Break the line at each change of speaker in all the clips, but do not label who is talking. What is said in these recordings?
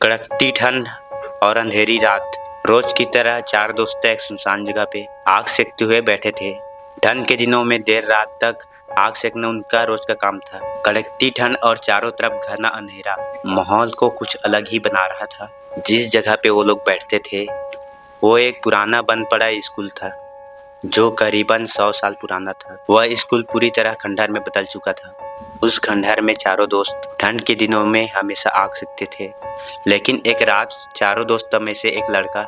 कड़कती ठंड और अंधेरी रात। रोज की तरह चार दोस्त एक सुनसान जगह पे आग सेकते हुए बैठे थे। ठंड के दिनों में देर रात तक आग सेकना उनका रोज का काम था। कड़कती ठंड और चारों तरफ घना अंधेरा माहौल को कुछ अलग ही बना रहा था। जिस जगह पे वो लोग बैठते थे वो एक पुराना बंद पड़ा स्कूल था जो करीबन 100 साल पुराना था। वह स्कूल पूरी तरह खंडहर में बदल चुका था। उस खंडहर में चारों दोस्त ठंड के दिनों में हमेशा आग सेकते थे। लेकिन एक रात चारों दोस्तों में से एक लड़का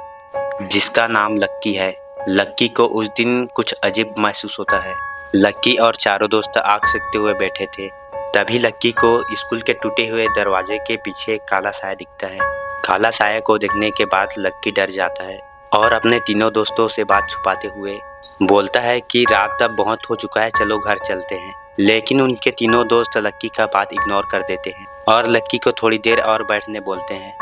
जिसका नाम लक्की है, लक्की को उस दिन कुछ अजीब महसूस होता है। लक्की और चारों दोस्त आग सेकते हुए बैठे थे। तभी लक्की को स्कूल के टूटे हुए दरवाजे के पीछे एक काला साया दिखता है। काला साया को देखने के बाद लक्की डर जाता है और अपने तीनों दोस्तों से बात छुपाते हुए बोलता है कि रात अब बहुत हो चुका है, चलो घर चलते हैं। लेकिन उनके तीनों दोस्त लक्की का बात इग्नोर कर देते हैं और लक्की को थोड़ी देर और बैठने बोलते हैं।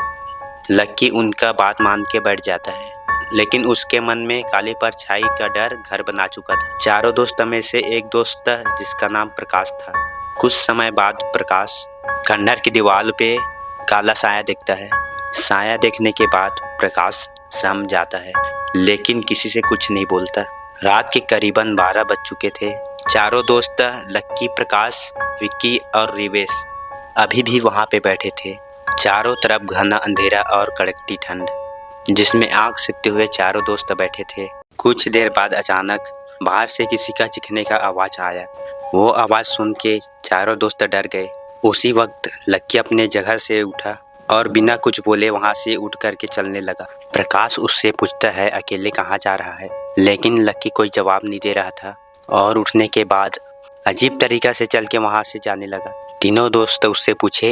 लक्की उनका बात मान के बैठ जाता है, लेकिन उसके मन में काली परछाई का डर घर बना चुका था। चारों दोस्तों में से एक दोस्त जिसका नाम प्रकाश था। कुछ समय बाद प्रकाश खंडहर की दीवार पे काला साया देखता है। साया देखने के बाद प्रकाश सहम जाता है, लेकिन किसी से कुछ नहीं बोलता। रात के करीबन 12 बज चुके थे। चारों दोस्त लक्की, प्रकाश, विक्की और रिवेश अभी भी वहां पे बैठे थे। चारों तरफ घना अंधेरा और कड़कती ठंड जिसमें आग सेकते हुए चारों दोस्त बैठे थे। कुछ देर बाद अचानक बाहर से किसी का चीखने का आवाज आया। वो आवाज सुन के चारों दोस्त डर गए। उसी वक्त लक्की अपने जगह से उठा और बिना कुछ बोले वहां से उठ करके चलने लगा। प्रकाश उससे पूछता है अकेले कहाँ जा रहा है, लेकिन लक्की कोई जवाब नहीं दे रहा था और उठने के बाद अजीब तरीका से चल के वहां से जाने लगा। तीनों दोस्त उससे पूछे,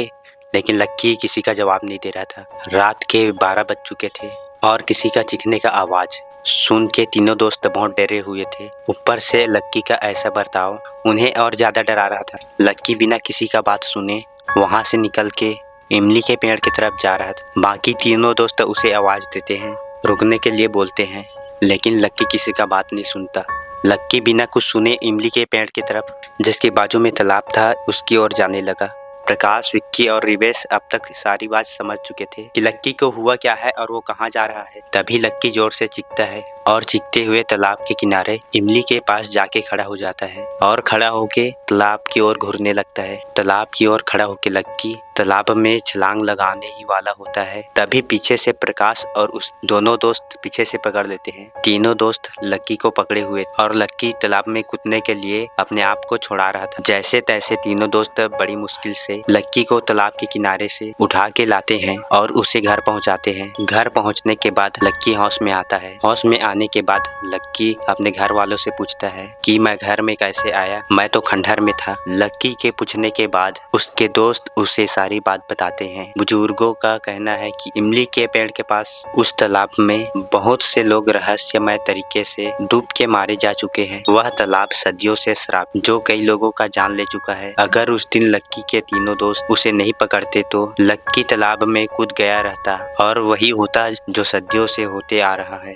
लेकिन लक्की किसी का जवाब नहीं दे रहा था। रात के 12 बज चुके थे और किसी का चीखने का आवाज सुन के तीनों दोस्त बहुत डरे हुए थे। ऊपर से लक्की का ऐसा बर्ताव उन्हें और ज्यादा डरा रहा था। लक्की बिना किसी का बात सुने वहां से निकल के इमली के पेड़ की तरफ जा रहा था। बाकी तीनों दोस्त उसे आवाज देते हैं, रुकने के लिए बोलते हैं, लेकिन लक्की किसी का बात नहीं सुनता। लक्की बिना कुछ सुने इमली के पेड़ की तरफ, जिसके बाजू में तालाब था, उसकी ओर जाने लगा। प्रकाश, विक्की और रिवेश अब तक सारी बात समझ चुके थे कि लक्की को हुआ क्या है और वो कहाँ जा रहा है। तभी लक्की जोर से चीखता है और चीखते हुए तालाब के किनारे इमली के पास जाके खड़ा हो जाता है और खड़ा होके तालाब की ओर घूरने लगता है। तालाब की ओर खड़ा होके लक्की तालाब में छलांग लगाने ही वाला होता है। तभी पीछे से प्रकाश और उस दोनों दोस्त पीछे से पकड़ लेते हैं। तीनों दोस्त लक्की को पकड़े हुए और लक्की तालाब में कूदने के लिए अपने आप को छुड़ा रहा था। जैसे तैसे तीनों दोस्त बड़ी मुश्किल से लक्की को तालाब के किनारे से उठा के लाते हैं और उसे घर पहुंचाते हैं। घर पहुंचने के बाद लक्की होश में आता है। होश में आने के बाद लक्की अपने घर वालों से पूछता है कि मैं घर में कैसे आया, मैं तो खंडहर में था। लक्की के पूछने के बाद उसके दोस्त उसे सारी बात बताते हैं। बुजुर्गों का कहना है कि इमली के पेड़ के पास उस तालाब में बहुत से लोग रहस्यमय तरीके से डूब के मारे जा चुके हैं। वह तालाब सदियों से श्राप जो कई लोगों का जान ले चुका है। अगर उस दिन लक्की के तीनों दोस्त उसे नहीं पकड़ते तो लक्की तालाब में कूद गया रहता और वही होता जो सदियों से होते आ रहा है।